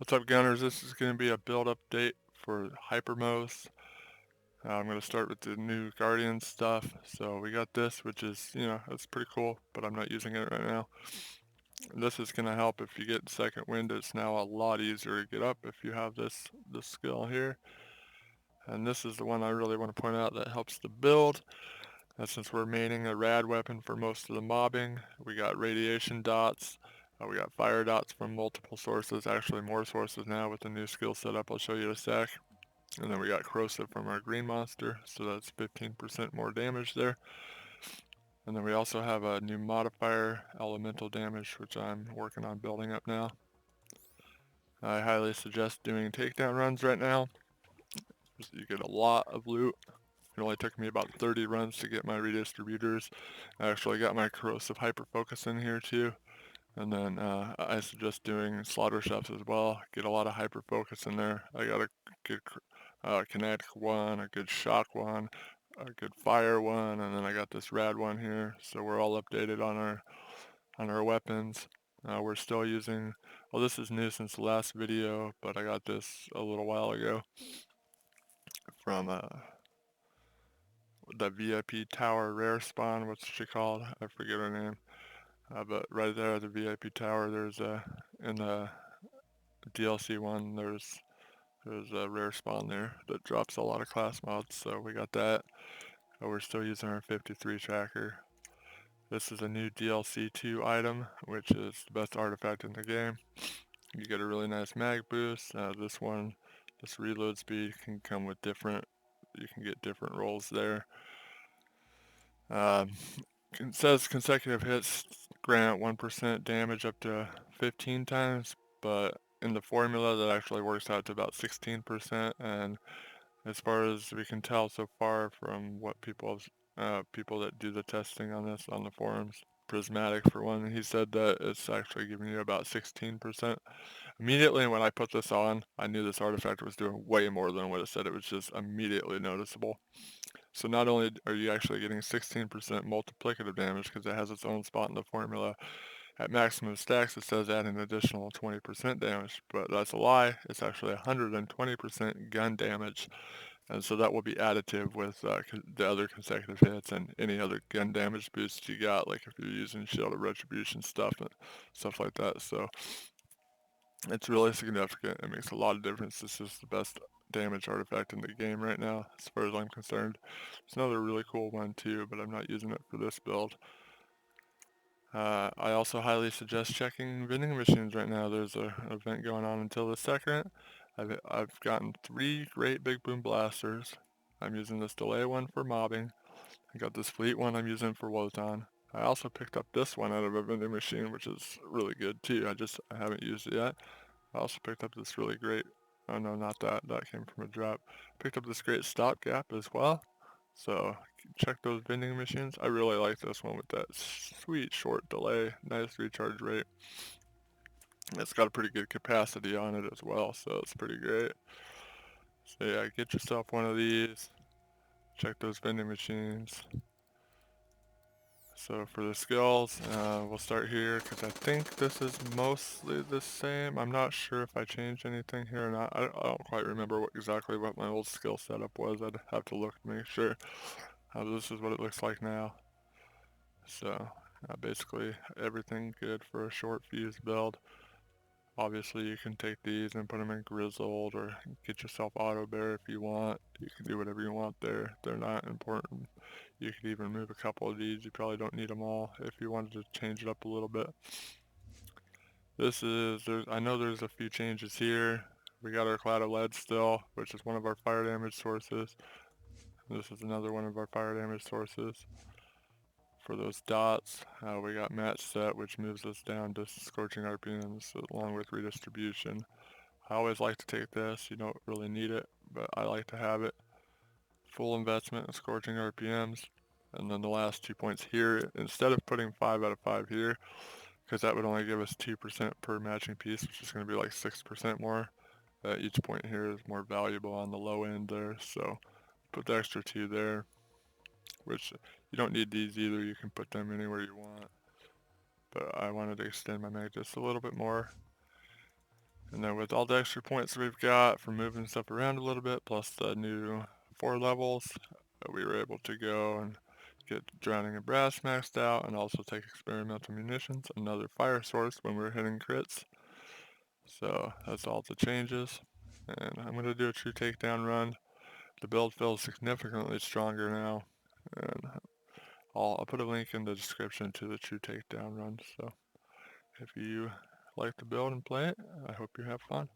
What's up, Gunners? This is going to be a build update for HyperMoze. I'm going to start with the new Guardian stuff. So we got this, which is, it's pretty cool, but I'm not using it right now. And this is going to help if you get second wind. It's now a lot easier to get up if you have this skill here. And this is the one I really want to point out that helps the build. And since we're maining a rad weapon for most of the mobbing, we got radiation dots. We got fire dots from multiple sources, actually more sources now with the new skill setup I'll show you in a sec. And then we got corrosive from our green monster, so that's 15% more damage there. And then we also have a new modifier, elemental damage, which I'm working on building up now. I highly suggest doing takedown runs right now. You get a lot of loot. It only took me about 30 runs to get my redistributors. I actually got my corrosive hyper focus in here too. And then I suggest doing slaughter shops as well. Get a lot of hyper focus in there. I got a good kinetic one, a good shock one, a good fire one, and then I got this rad one here. So we're all updated on our weapons. We're still using, well, this is new since the last video, but I got this a little while ago from the VIP tower rare spawn. What's she called? I forget her name. But right there at the VIP tower, there's in the DLC1, there's a rare spawn there that drops a lot of class mods, so we got that. We're still using our 53 tracker. This is a new DLC2 item, which is the best artifact in the game. You get a really nice mag boost. This reload speed can come with you can get different rolls there. Um, it says consecutive hits grant 1% damage up to 15 times, but in the formula that actually works out to about 16%, and as far as we can tell so far from what people that do the testing on this on the forums, Prismatic for one, he said that it's actually giving you about 16%. Immediately when I put this on, I knew this artifact was doing way more than what it said. It was just immediately noticeable. So not only are you actually getting 16% multiplicative damage because it has its own spot in the formula, at maximum stacks it says add an additional 20% damage, but that's a lie. It's actually 120% gun damage. And so that will be additive with the other consecutive hits and any other gun damage boosts you got, like if you're using Shield of Retribution stuff and stuff like that. So it's really significant. It makes a lot of difference. This is the best damage artifact in the game right now, as far as I'm concerned. It's another really cool one too, but I'm not using it for this build. I also highly suggest checking vending machines right now. There's an event going on until the second. I've gotten 3 great big boom blasters. I'm using this delay one for mobbing. I got this fleet one I'm using for Wotan. I also picked up this one out of a vending machine, which is really good too. I haven't used it yet. I also picked up this really great, oh no, not that, that came from a drop. Picked up this great stopgap as well. So check those vending machines. I really like this one with that sweet short delay, nice recharge rate. It's got a pretty good capacity on it as well, so it's pretty great. So yeah, get yourself one of these. Check those vending machines. So for the skills, we'll start here because I think this is mostly the same. I'm not sure if I changed anything here or not. I don't quite remember exactly what my old skill setup was. I'd have to look to make sure. This is what it looks like now. So basically everything good for a short fuse build. Obviously you can take these and put them in grizzled or get yourself auto bear if you want. You can do whatever you want there. They're not important. You could even move a couple of these. You probably don't need them all if you wanted to change it up a little bit. I know there's a few changes here. We got our cloud of lead still, which is one of our fire damage sources. This is another one of our fire damage sources. For those dots, we got match set, which moves us down to scorching RPMs along with redistribution. I always like to take this. You don't really need it, but I like to have it. Full investment in scorching RPMs. And then the last 2 points here, instead of putting 5 out of 5 here, because that would only give us 2% per matching piece, which is going to be like 6% more. Each point here is more valuable on the low end there, so put the extra 2 there, which you don't need these either. You can put them anywhere you want. But I wanted to extend my mag just a little bit more. And then with all the extra points we've got for moving stuff around a little bit, plus the new 4 levels, we were able to go and get Drowning in Brass maxed out, and also take experimental munitions, another fire source when we were hitting crits. So that's all the changes. And I'm going to do a true takedown run. The build feels significantly stronger now, and I'll put a link in the description to the true takedown run. So if you like the build and play it, I hope you have fun.